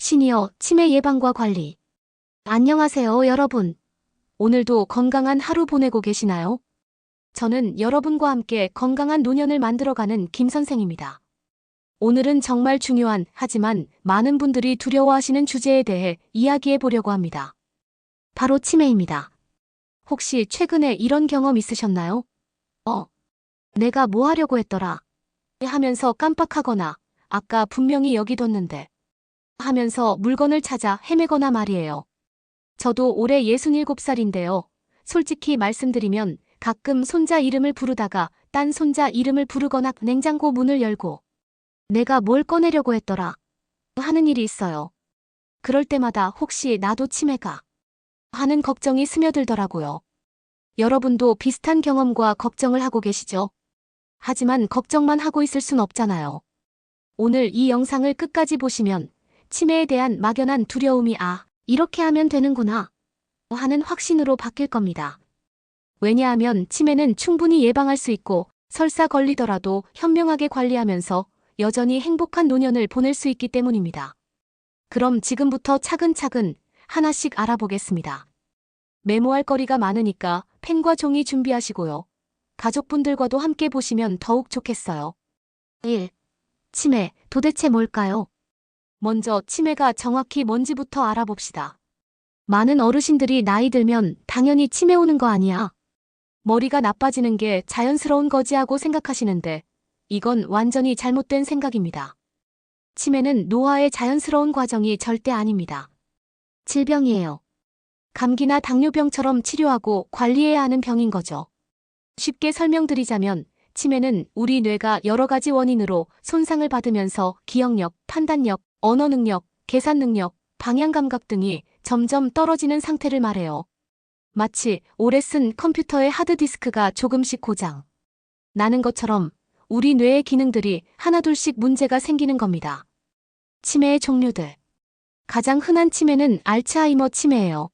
시니어 치매 예방과 관리. 안녕하세요, 여러분. 오늘도 건강한 하루 보내고 계시나요? 저는 여러분과 함께 건강한 노년을 만들어가는 김 선생입니다. 오늘은 정말 중요한, 하지만 많은 분들이 두려워하시는 주제에 대해 이야기해 보려고 합니다. 바로 치매입니다. 혹시 최근에 이런 경험 있으셨나요? 내가 뭐 하려고 했더라 하면서 깜빡하거나, 아까 분명히 여기 뒀는데 하면서 물건을 찾아 헤매거나 말이에요. 저도 올해 67살인데요. 솔직히 말씀드리면 가끔 손자 이름을 부르다가 딴 손자 이름을 부르거나 냉장고 문을 열고 내가 뭘 꺼내려고 했더라 하는 일이 있어요. 그럴 때마다 혹시 나도 치매가 하는 걱정이 스며들더라고요. 여러분도 비슷한 경험과 걱정을 하고 계시죠? 하지만 걱정만 하고 있을 순 없잖아요. 오늘 이 영상을 끝까지 보시면 치매에 대한 막연한 두려움이 이렇게 하면 되는구나 하는 확신으로 바뀔 겁니다. 왜냐하면 치매는 충분히 예방할 수 있고 설사 걸리더라도 현명하게 관리하면서 여전히 행복한 노년을 보낼 수 있기 때문입니다. 그럼 지금부터 차근차근 하나씩 알아보겠습니다. 메모할 거리가 많으니까 펜과 종이 준비하시고요. 가족분들과도 함께 보시면 더욱 좋겠어요. 1. 치매, 도대체 뭘까요? 먼저 치매가 정확히 뭔지부터 알아봅시다. 많은 어르신들이 나이 들면 당연히 치매 오는 거 아니야. 머리가 나빠지는 게 자연스러운 거지 하고 생각하시는데 이건 완전히 잘못된 생각입니다. 치매는 노화의 자연스러운 과정이 절대 아닙니다. 질병이에요. 감기나 당뇨병처럼 치료하고 관리해야 하는 병인 거죠. 쉽게 설명드리자면 치매는 우리 뇌가 여러 가지 원인으로 손상을 받으면서 기억력, 판단력, 언어 능력, 계산 능력, 방향 감각 등이 점점 떨어지는 상태를 말해요. 마치 오래 쓴 컴퓨터의 하드디스크가 조금씩 고장 나는 것처럼 우리 뇌의 기능들이 하나둘씩 문제가 생기는 겁니다. 치매의 종류들. 가장 흔한 치매는 알츠하이머 치매예요.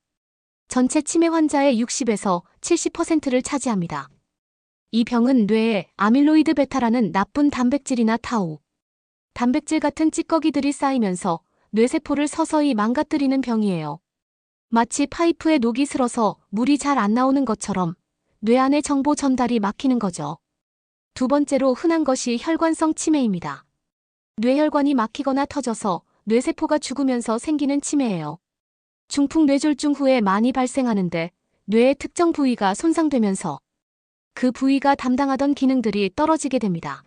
전체 치매 환자의 60에서 70%를 차지합니다. 이 병은 뇌에 아밀로이드 베타라는 나쁜 단백질이나 타우, 단백질 같은 찌꺼기들이 쌓이면서 뇌세포를 서서히 망가뜨리는 병이에요. 마치 파이프에 녹이 슬어서 물이 잘 안 나오는 것처럼 뇌 안의 정보 전달이 막히는 거죠. 두 번째로 흔한 것이 혈관성 치매입니다. 뇌혈관이 막히거나 터져서 뇌세포가 죽으면서 생기는 치매예요. 중풍뇌졸중 후에 많이 발생하는데 뇌의 특정 부위가 손상되면서 그 부위가 담당하던 기능들이 떨어지게 됩니다.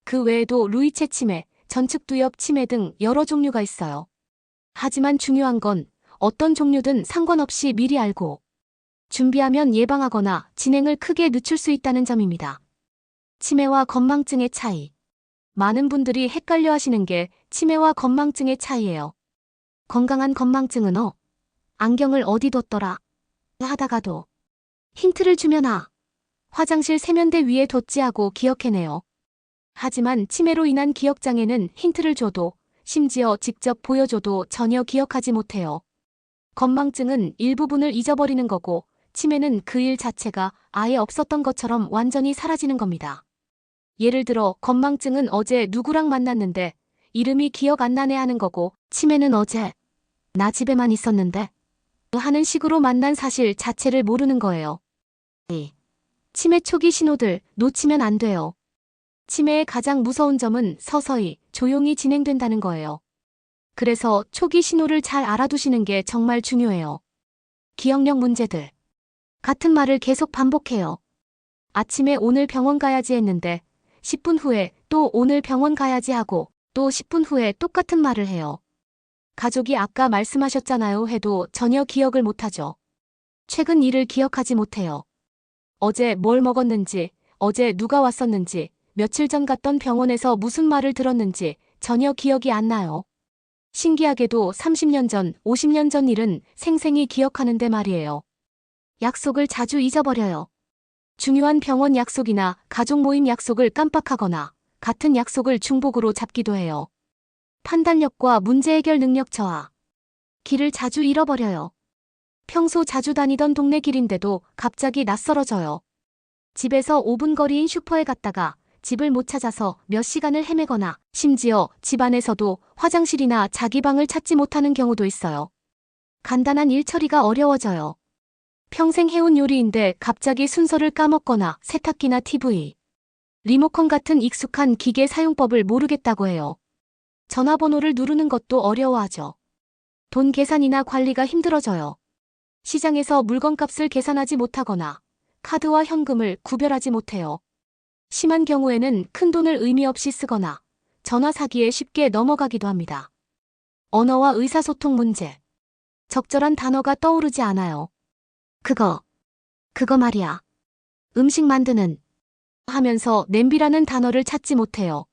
그 외에도 루이체 치매, 전측두엽 치매 등 여러 종류가 있어요. 하지만 중요한 건 어떤 종류든 상관없이 미리 알고 준비하면 예방하거나 진행을 크게 늦출 수 있다는 점입니다. 치매와 건망증의 차이. 많은 분들이 헷갈려 하시는 게 치매와 건망증의 차이예요. 건강한 건망증은 안경을 어디 뒀더라 하다가도 힌트를 주면 화장실 세면대 위에 뒀지 하고 기억해내요. 하지만 치매로 인한 기억장애는 힌트를 줘도 심지어 직접 보여줘도 전혀 기억하지 못해요. 건망증은 일부분을 잊어버리는 거고 치매는 그 일 자체가 아예 없었던 것처럼 완전히 사라지는 겁니다. 예를 들어 건망증은 어제 누구랑 만났는데 이름이 기억 안 나네 하는 거고 치매는 어제 나 집에만 있었는데 하는 식으로 만난 사실 자체를 모르는 거예요. 2. 치매 초기 신호들 놓치면 안 돼요. 치매의 가장 무서운 점은 서서히, 조용히 진행된다는 거예요. 그래서 초기 신호를 잘 알아두시는 게 정말 중요해요. 기억력 문제들. 같은 말을 계속 반복해요. 아침에 오늘 병원 가야지 했는데 10분 후에 또 오늘 병원 가야지 하고 또 10분 후에 똑같은 말을 해요. 가족이 아까 말씀하셨잖아요 해도 전혀 기억을 못하죠. 최근 일을 기억하지 못해요. 어제 뭘 먹었는지, 어제 누가 왔었는지, 며칠 전 갔던 병원에서 무슨 말을 들었는지 전혀 기억이 안 나요. 신기하게도 30년 전, 50년 전 일은 생생히 기억하는데 말이에요. 약속을 자주 잊어버려요. 중요한 병원 약속이나 가족 모임 약속을 깜빡하거나 같은 약속을 중복으로 잡기도 해요. 판단력과 문제 해결 능력 저하. 길을 자주 잃어버려요. 평소 자주 다니던 동네 길인데도 갑자기 낯설어져요. 집에서 5분 거리인 슈퍼에 갔다가 집을 못 찾아서 몇 시간을 헤매거나 심지어 집 안에서도 화장실이나 자기 방을 찾지 못하는 경우도 있어요. 간단한 일 처리가 어려워져요. 평생 해온 요리인데 갑자기 순서를 까먹거나 세탁기나 TV, 리모컨 같은 익숙한 기계 사용법을 모르겠다고 해요. 전화번호를 누르는 것도 어려워하죠. 돈 계산이나 관리가 힘들어져요. 시장에서 물건값을 계산하지 못하거나 카드와 현금을 구별하지 못해요. 심한 경우에는 큰돈을 의미 없이 쓰거나 전화 사기에 쉽게 넘어가기도 합니다. 언어와 의사소통 문제. 적절한 단어가 떠오르지 않아요. 그거 말이야. 음식 만드는 하면서 냄비라는 단어를 찾지 못해요.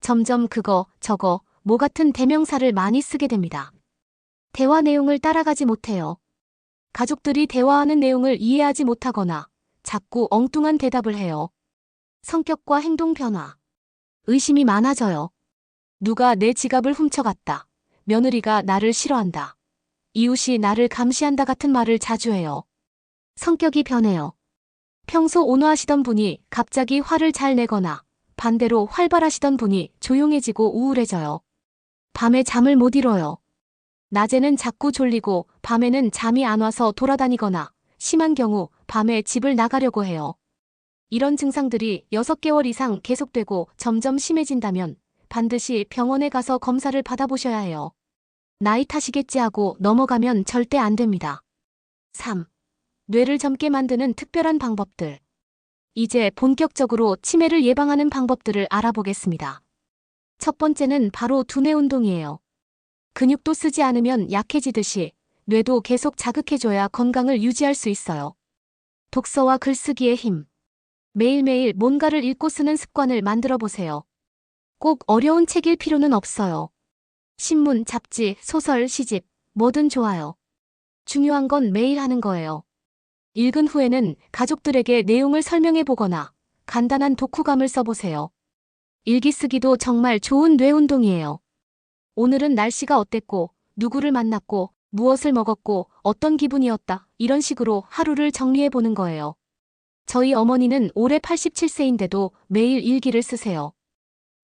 점점 그거, 저거, 뭐 같은 대명사를 많이 쓰게 됩니다. 대화 내용을 따라가지 못해요. 가족들이 대화하는 내용을 이해하지 못하거나 자꾸 엉뚱한 대답을 해요. 성격과 행동 변화. 의심이 많아져요. 누가 내 지갑을 훔쳐갔다. 며느리가 나를 싫어한다. 이웃이 나를 감시한다 같은 말을 자주 해요. 성격이 변해요. 평소 온화하시던 분이 갑자기 화를 잘 내거나 반대로 활발하시던 분이 조용해지고 우울해져요. 밤에 잠을 못 이뤄요. 낮에는 자꾸 졸리고 밤에는 잠이 안 와서 돌아다니거나 심한 경우 밤에 집을 나가려고 해요. 이런 증상들이 6개월 이상 계속되고 점점 심해진다면 반드시 병원에 가서 검사를 받아보셔야 해요. 나이 탓이겠지 하고 넘어가면 절대 안 됩니다. 3. 뇌를 젊게 만드는 특별한 방법들. 이제 본격적으로 치매를 예방하는 방법들을 알아보겠습니다. 첫 번째는 바로 두뇌 운동이에요. 근육도 쓰지 않으면 약해지듯이 뇌도 계속 자극해줘야 건강을 유지할 수 있어요. 독서와 글쓰기의 힘. 매일매일 뭔가를 읽고 쓰는 습관을 만들어 보세요. 꼭 어려운 책일 필요는 없어요. 신문, 잡지, 소설, 시집, 뭐든 좋아요. 중요한 건 매일 하는 거예요. 읽은 후에는 가족들에게 내용을 설명해 보거나 간단한 독후감을 써보세요. 일기 쓰기도 정말 좋은 뇌 운동이에요. 오늘은 날씨가 어땠고, 누구를 만났고, 무엇을 먹었고, 어떤 기분이었다. 이런 식으로 하루를 정리해 보는 거예요. 저희 어머니는 올해 87세인데도 매일 일기를 쓰세요.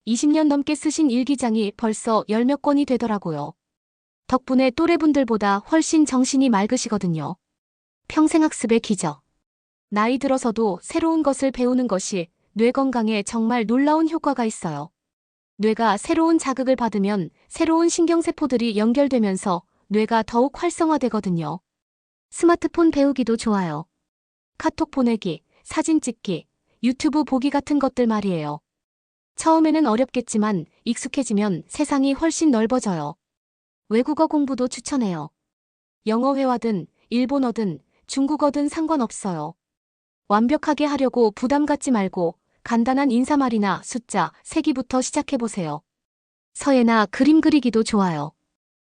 20년 넘게 쓰신 일기장이 벌써 10몇 권이 되더라고요. 덕분에 또래분들보다 훨씬 정신이 맑으시거든요. 평생학습의 기적. 나이 들어서도 새로운 것을 배우는 것이 뇌 건강에 정말 놀라운 효과가 있어요. 뇌가 새로운 자극을 받으면 새로운 신경세포들이 연결되면서 뇌가 더욱 활성화되거든요. 스마트폰 배우기도 좋아요. 카톡 보내기, 사진 찍기, 유튜브 보기 같은 것들 말이에요. 처음에는 어렵겠지만 익숙해지면 세상이 훨씬 넓어져요. 외국어 공부도 추천해요. 영어 회화든 일본어든 중국어든 상관없어요. 완벽하게 하려고 부담 갖지 말고 간단한 인사말이나 숫자, 세기부터 시작해보세요. 서예나 그림 그리기도 좋아요.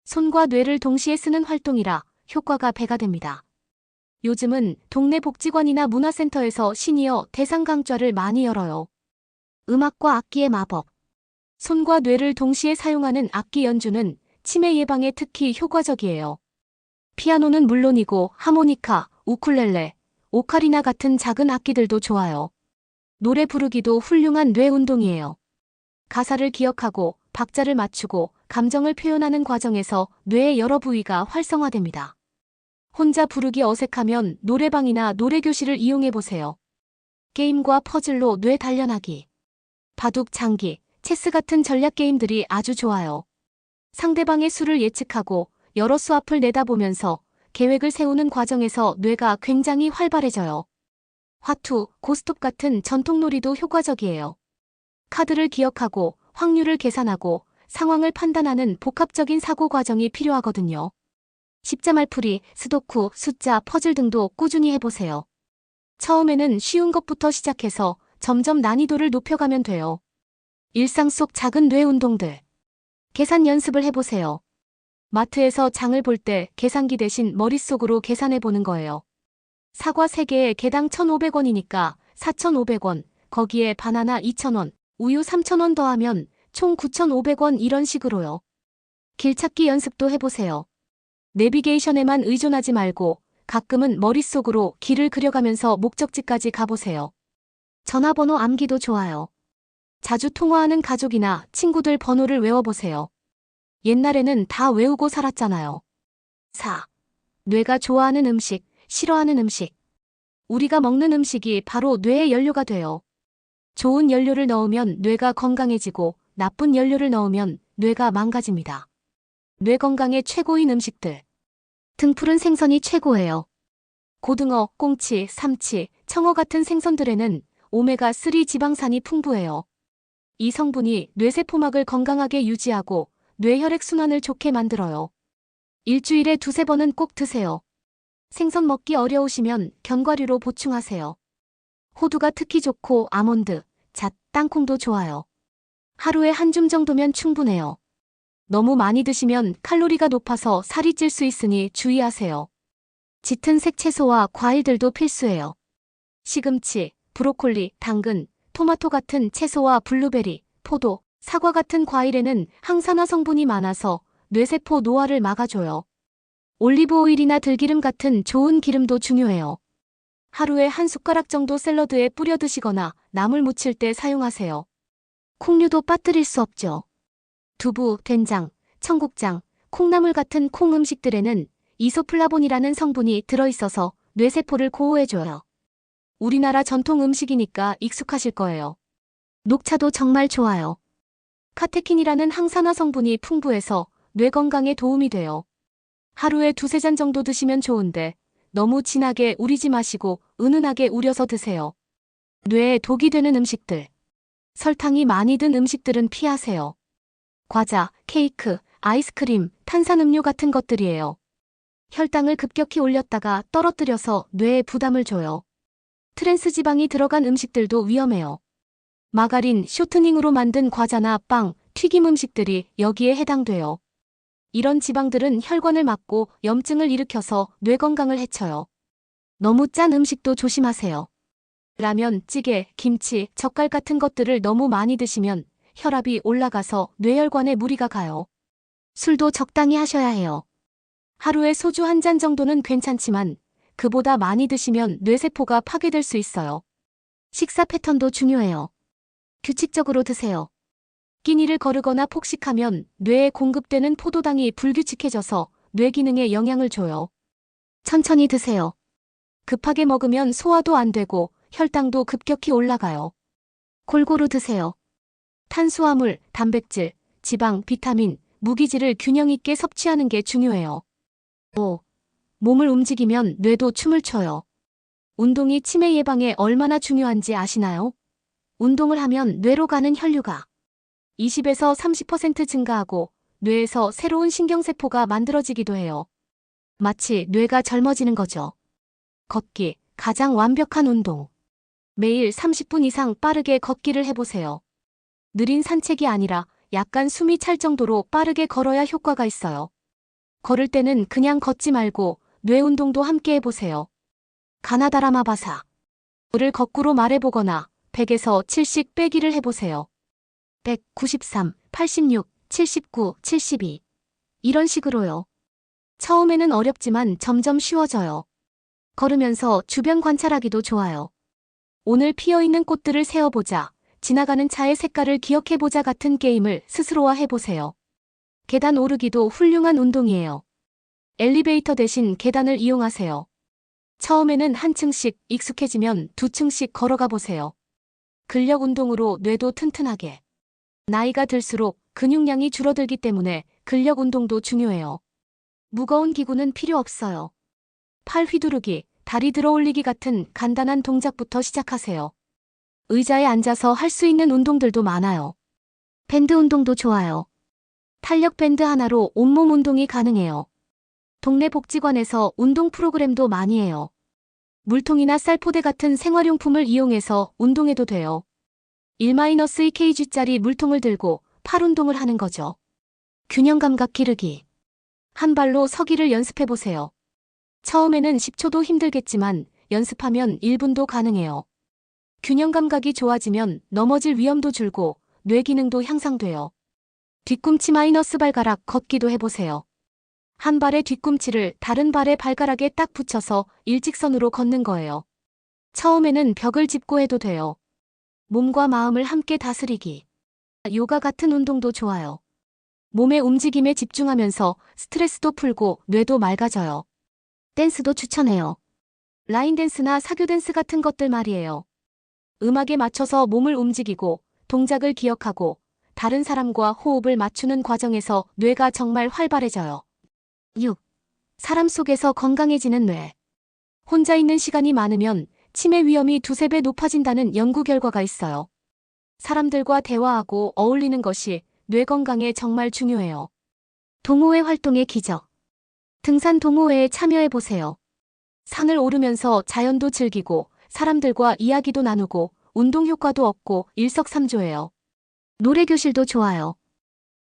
손과 뇌를 동시에 쓰는 활동이라 효과가 배가 됩니다. 요즘은 동네 복지관이나 문화센터에서 시니어 대상 강좌를 많이 열어요. 음악과 악기의 마법. 손과 뇌를 동시에 사용하는 악기 연주는 치매 예방에 특히 효과적이에요. 피아노는 물론이고 하모니카, 우쿨렐레, 오카리나 같은 작은 악기들도 좋아요. 노래 부르기도 훌륭한 뇌 운동이에요. 가사를 기억하고 박자를 맞추고 감정을 표현하는 과정에서 뇌의 여러 부위가 활성화됩니다. 혼자 부르기 어색하면 노래방이나 노래교실을 이용해보세요. 게임과 퍼즐로 뇌 단련하기. 바둑, 장기, 체스 같은 전략 게임들이 아주 좋아요. 상대방의 수를 예측하고 여러 수 앞을 내다보면서 계획을 세우는 과정에서 뇌가 굉장히 활발해져요. 화투, 고스톱 같은 전통놀이도 효과적이에요. 카드를 기억하고 확률을 계산하고 상황을 판단하는 복합적인 사고 과정이 필요하거든요. 십자말풀이, 스도쿠, 숫자, 퍼즐 등도 꾸준히 해보세요. 처음에는 쉬운 것부터 시작해서 점점 난이도를 높여가면 돼요. 일상 속 작은 뇌 운동들. 계산 연습을 해보세요. 마트에서 장을 볼 때 계산기 대신 머릿속으로 계산해보는 거예요. 사과 3개에 개당 1,500원이니까 4,500원, 거기에 바나나 2,000원, 우유 3,000원 더하면 총 9,500원 이런 식으로요. 길찾기 연습도 해보세요. 내비게이션에만 의존하지 말고 가끔은 머릿속으로 길을 그려가면서 목적지까지 가보세요. 전화번호 암기도 좋아요. 자주 통화하는 가족이나 친구들 번호를 외워보세요. 옛날에는 다 외우고 살았잖아요. 4. 뇌가 좋아하는 음식, 싫어하는 음식. 우리가 먹는 음식이 바로 뇌의 연료가 돼요. 좋은 연료를 넣으면 뇌가 건강해지고 나쁜 연료를 넣으면 뇌가 망가집니다. 뇌 건강에 최고인 음식들. 등푸른 생선이 최고예요. 고등어, 꽁치, 삼치, 청어 같은 생선들에는 오메가3 지방산이 풍부해요. 이 성분이 뇌세포막을 건강하게 유지하고 뇌혈액순환을 좋게 만들어요. 일주일에 2~3번은 꼭 드세요. 생선 먹기 어려우시면 견과류로 보충하세요. 호두가 특히 좋고 아몬드, 잣, 땅콩도 좋아요. 하루에 한 줌 정도면 충분해요. 너무 많이 드시면 칼로리가 높아서 살이 찔 수 있으니 주의하세요. 짙은 색 채소와 과일들도 필수예요. 시금치, 브로콜리, 당근, 토마토 같은 채소와 블루베리, 포도, 사과 같은 과일에는 항산화 성분이 많아서 뇌세포 노화를 막아줘요. 올리브 오일이나 들기름 같은 좋은 기름도 중요해요. 하루에 한 숟가락 정도 샐러드에 뿌려 드시거나 나물 무칠 때 사용하세요. 콩류도 빠뜨릴 수 없죠. 두부, 된장, 청국장, 콩나물 같은 콩 음식들에는 이소플라본이라는 성분이 들어있어서 뇌세포를 보호해줘요. 우리나라 전통 음식이니까 익숙하실 거예요. 녹차도 정말 좋아요. 카테킨이라는 항산화 성분이 풍부해서 뇌 건강에 도움이 돼요. 하루에 2~3잔 정도 드시면 좋은데 너무 진하게 우리지 마시고 은은하게 우려서 드세요. 뇌에 독이 되는 음식들. 설탕이 많이 든 음식들은 피하세요. 과자, 케이크, 아이스크림, 탄산음료 같은 것들이에요. 혈당을 급격히 올렸다가 떨어뜨려서 뇌에 부담을 줘요. 트랜스 지방이 들어간 음식들도 위험해요. 마가린, 쇼트닝으로 만든 과자나 빵, 튀김 음식들이 여기에 해당돼요. 이런 지방들은 혈관을 막고 염증을 일으켜서 뇌 건강을 해쳐요. 너무 짠 음식도 조심하세요. 라면, 찌개, 김치, 젓갈 같은 것들을 너무 많이 드시면 혈압이 올라가서 뇌혈관에 무리가 가요. 술도 적당히 하셔야 해요. 하루에 소주 1잔 정도는 괜찮지만 그보다 많이 드시면 뇌세포가 파괴될 수 있어요. 식사 패턴도 중요해요. 규칙적으로 드세요. 끼니를 거르거나 폭식하면 뇌에 공급되는 포도당이 불규칙해져서 뇌 기능에 영향을 줘요. 천천히 드세요. 급하게 먹으면 소화도 안 되고 혈당도 급격히 올라가요. 골고루 드세요. 탄수화물, 단백질, 지방, 비타민, 무기질을 균형 있게 섭취하는 게 중요해요. 5. 몸을 움직이면 뇌도 춤을 춰요. 운동이 치매 예방에 얼마나 중요한지 아시나요? 운동을 하면 뇌로 가는 혈류가 20에서 30% 증가하고 뇌에서 새로운 신경세포가 만들어지기도 해요. 마치 뇌가 젊어지는 거죠. 걷기, 가장 완벽한 운동. 매일 30분 이상 빠르게 걷기를 해보세요. 느린 산책이 아니라 약간 숨이 찰 정도로 빠르게 걸어야 효과가 있어요. 걸을 때는 그냥 걷지 말고 뇌 운동도 함께 해보세요. 가나다라마바사. 를 거꾸로 말해보거나 100에서 7씩 빼기를 해보세요. 100, 93, 86, 79, 72. 이런 식으로요. 처음에는 어렵지만 점점 쉬워져요. 걸으면서 주변 관찰하기도 좋아요. 오늘 피어있는 꽃들을 세어보자, 지나가는 차의 색깔을 기억해보자 같은 게임을 스스로와 해보세요. 계단 오르기도 훌륭한 운동이에요. 엘리베이터 대신 계단을 이용하세요. 처음에는 한 층씩, 익숙해지면 2층씩 걸어가 보세요. 근력 운동으로 뇌도 튼튼하게. 나이가 들수록 근육량이 줄어들기 때문에 근력 운동도 중요해요. 무거운 기구는 필요 없어요. 팔 휘두르기, 다리 들어 올리기 같은 간단한 동작부터 시작하세요. 의자에 앉아서 할 수 있는 운동들도 많아요. 밴드 운동도 좋아요. 탄력 밴드 하나로 온몸 운동이 가능해요. 동네 복지관에서 운동 프로그램도 많이 해요. 물통이나 쌀포대 같은 생활용품을 이용해서 운동해도 돼요. 1-2kg짜리 물통을 들고 팔 운동을 하는 거죠. 균형 감각 기르기. 한 발로 서기를 연습해보세요. 처음에는 10초도 힘들겠지만 연습하면 1분도 가능해요. 균형 감각이 좋아지면 넘어질 위험도 줄고 뇌 기능도 향상돼요. 뒤꿈치 마이너스 발가락 걷기도 해보세요. 한 발의 뒤꿈치를 다른 발의 발가락에 딱 붙여서 일직선으로 걷는 거예요. 처음에는 벽을 짚고 해도 돼요. 몸과 마음을 함께 다스리기. 요가 같은 운동도 좋아요. 몸의 움직임에 집중하면서 스트레스도 풀고 뇌도 맑아져요. 댄스도 추천해요. 라인 댄스나 사교 댄스 같은 것들 말이에요. 음악에 맞춰서 몸을 움직이고 동작을 기억하고 다른 사람과 호흡을 맞추는 과정에서 뇌가 정말 활발해져요. 6. 사람 속에서 건강해지는 뇌. 혼자 있는 시간이 많으면 치매 위험이 2~3배 높아진다는 연구 결과가 있어요. 사람들과 대화하고 어울리는 것이 뇌 건강에 정말 중요해요. 동호회 활동의 기적. 등산 동호회에 참여해보세요. 산을 오르면서 자연도 즐기고 사람들과 이야기도 나누고 운동 효과도 얻고 일석삼조예요. 노래 교실도 좋아요.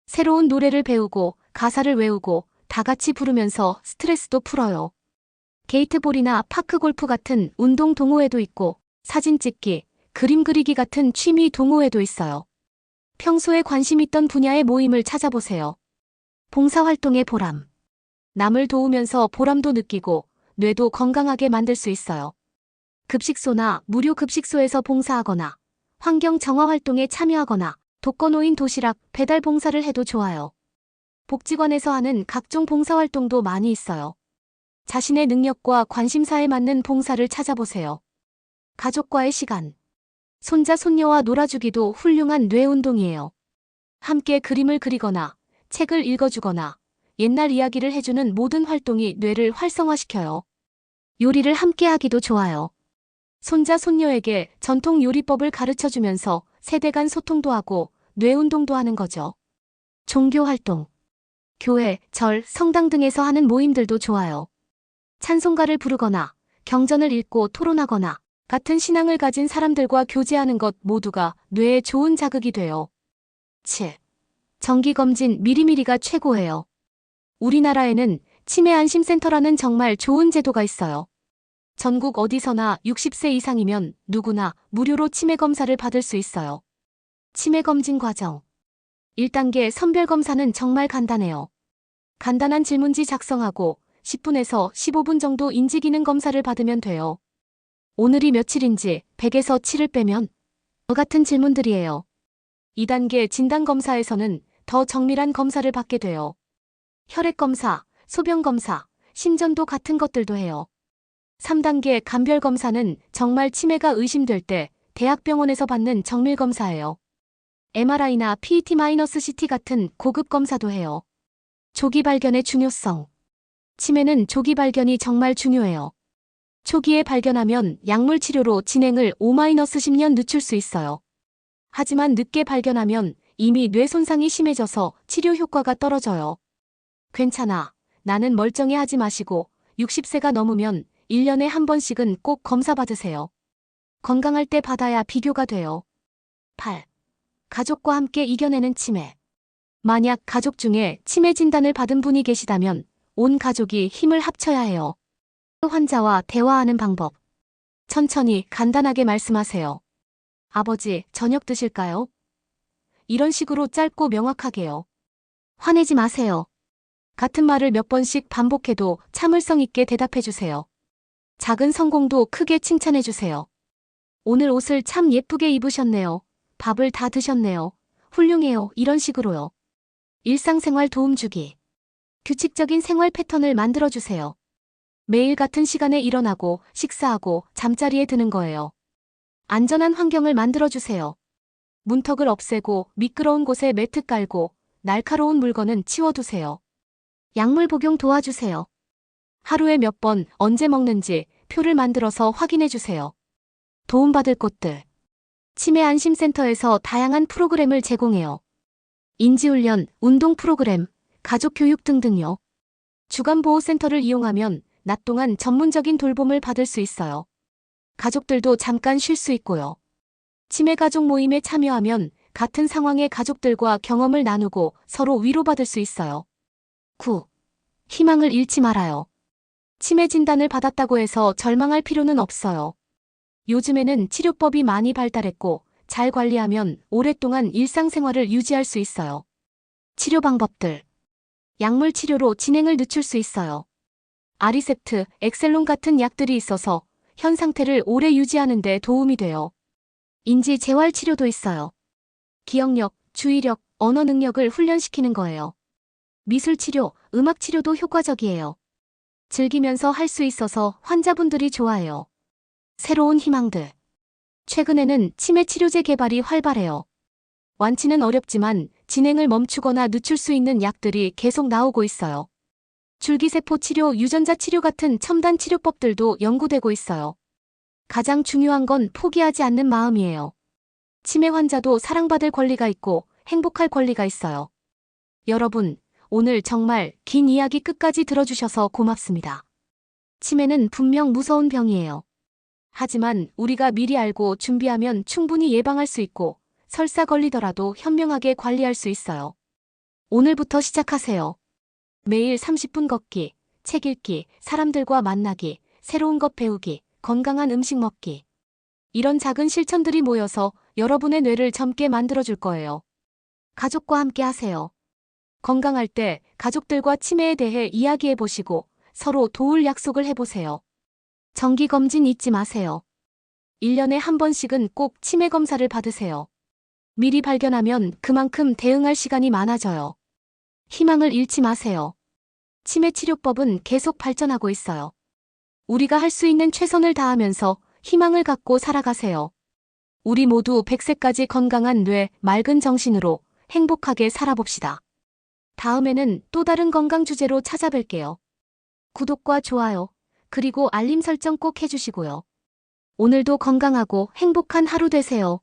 새로운 노래를 배우고 가사를 외우고 다 같이 부르면서 스트레스도 풀어요. 게이트볼이나 파크 골프 같은 운동 동호회도 있고 사진 찍기, 그림 그리기 같은 취미 동호회도 있어요. 평소에 관심 있던 분야의 모임을 찾아보세요. 봉사활동의 보람. 남을 도우면서 보람도 느끼고 뇌도 건강하게 만들 수 있어요. 급식소나 무료 급식소에서 봉사하거나 환경 정화 활동에 참여하거나 독거노인 도시락 배달 봉사를 해도 좋아요. 복지관에서 하는 각종 봉사활동도 많이 있어요. 자신의 능력과 관심사에 맞는 봉사를 찾아보세요. 가족과의 시간. 손자 손녀와 놀아주기도 훌륭한 뇌 운동이에요. 함께 그림을 그리거나 책을 읽어주거나 옛날 이야기를 해주는 모든 활동이 뇌를 활성화시켜요. 요리를 함께 하기도 좋아요. 손자 손녀에게 전통 요리법을 가르쳐주면서 세대 간 소통도 하고 뇌 운동도 하는 거죠. 종교 활동. 교회, 절, 성당 등에서 하는 모임들도 좋아요. 찬송가를 부르거나 경전을 읽고 토론하거나 같은 신앙을 가진 사람들과 교제하는 것 모두가 뇌에 좋은 자극이 돼요. 7. 정기검진 미리미리가 최고예요. 우리나라에는 치매안심센터라는 정말 좋은 제도가 있어요. 전국 어디서나 60세 이상이면 누구나 무료로 치매 검사를 받을 수 있어요. 치매 검진 과정. 1단계 선별검사는 정말 간단해요. 간단한 질문지 작성하고 10분에서 15분 정도 인지기능 검사를 받으면 돼요. 오늘이 며칠인지 100에서 7을 빼면 같은 질문들이에요. 2단계 진단검사에서는 더 정밀한 검사를 받게 돼요. 혈액검사, 소변검사, 심전도 같은 것들도 해요. 3단계 간별검사는 정말 치매가 의심될 때 대학병원에서 받는 정밀검사예요. MRI나 PET-CT 같은 고급 검사도 해요. 조기 발견의 중요성. 치매는 조기 발견이 정말 중요해요. 초기에 발견하면 약물 치료로 진행을 5-10년 늦출 수 있어요. 하지만 늦게 발견하면 이미 뇌 손상이 심해져서 치료 효과가 떨어져요. 괜찮아. 나는 멀쩡해 하지 마시고 60세가 넘으면 1년에 한 번씩은 꼭 검사 받으세요. 건강할 때 받아야 비교가 돼요. 8. 가족과 함께 이겨내는 치매. 만약 가족 중에 치매 진단을 받은 분이 계시다면 온 가족이 힘을 합쳐야 해요. 환자와 대화하는 방법. 천천히 간단하게 말씀하세요. 아버지, 저녁 드실까요? 이런 식으로 짧고 명확하게요. 화내지 마세요. 같은 말을 몇 번씩 반복해도 참을성 있게 대답해주세요. 작은 성공도 크게 칭찬해주세요. 오늘 옷을 참 예쁘게 입으셨네요. 밥을 다 드셨네요. 훌륭해요. 이런 식으로요. 일상생활 도움 주기. 규칙적인 생활 패턴을 만들어주세요. 매일 같은 시간에 일어나고 식사하고 잠자리에 드는 거예요. 안전한 환경을 만들어주세요. 문턱을 없애고 미끄러운 곳에 매트 깔고 날카로운 물건은 치워두세요. 약물 복용 도와주세요. 하루에 몇 번, 언제 먹는지 표를 만들어서 확인해주세요. 도움받을 곳들. 치매 안심센터에서 다양한 프로그램을 제공해요. 인지훈련, 운동 프로그램, 가족교육 등등요. 주간보호센터를 이용하면 낮 동안 전문적인 돌봄을 받을 수 있어요. 가족들도 잠깐 쉴 수 있고요. 치매 가족 모임에 참여하면 같은 상황의 가족들과 경험을 나누고 서로 위로받을 수 있어요. 9. 희망을 잃지 말아요. 치매 진단을 받았다고 해서 절망할 필요는 없어요. 요즘에는 치료법이 많이 발달했고 잘 관리하면 오랫동안 일상생활을 유지할 수 있어요. 치료 방법들. 약물 치료로 진행을 늦출 수 있어요. 아리셉트, 엑셀론 같은 약들이 있어서 현 상태를 오래 유지하는 데 도움이 돼요. 인지 재활 치료도 있어요. 기억력, 주의력, 언어 능력을 훈련시키는 거예요. 미술 치료, 음악 치료도 효과적이에요. 즐기면서 할 수 있어서 환자분들이 좋아해요. 새로운 희망들. 최근에는 치매 치료제 개발이 활발해요. 완치는 어렵지만 진행을 멈추거나 늦출 수 있는 약들이 계속 나오고 있어요. 줄기세포 치료, 유전자 치료 같은 첨단 치료법들도 연구되고 있어요. 가장 중요한 건 포기하지 않는 마음이에요. 치매 환자도 사랑받을 권리가 있고 행복할 권리가 있어요. 여러분, 오늘 정말 긴 이야기 끝까지 들어주셔서 고맙습니다. 치매는 분명 무서운 병이에요. 하지만 우리가 미리 알고 준비하면 충분히 예방할 수 있고 설사 걸리더라도 현명하게 관리할 수 있어요. 오늘부터 시작하세요. 매일 30분 걷기, 책 읽기, 사람들과 만나기, 새로운 것 배우기, 건강한 음식 먹기. 이런 작은 실천들이 모여서 여러분의 뇌를 젊게 만들어줄 거예요. 가족과 함께 하세요. 건강할 때 가족들과 치매에 대해 이야기해 보시고 서로 도울 약속을 해보세요. 정기검진 잊지 마세요. 1년에 한 번씩은 꼭 치매 검사를 받으세요. 미리 발견하면 그만큼 대응할 시간이 많아져요. 희망을 잃지 마세요. 치매 치료법은 계속 발전하고 있어요. 우리가 할 수 있는 최선을 다하면서 희망을 갖고 살아가세요. 우리 모두 100세까지 건강한 뇌, 맑은 정신으로 행복하게 살아봅시다. 다음에는 또 다른 건강 주제로 찾아뵐게요. 구독과 좋아요, 그리고 알림 설정 꼭 해주시고요. 오늘도 건강하고 행복한 하루 되세요.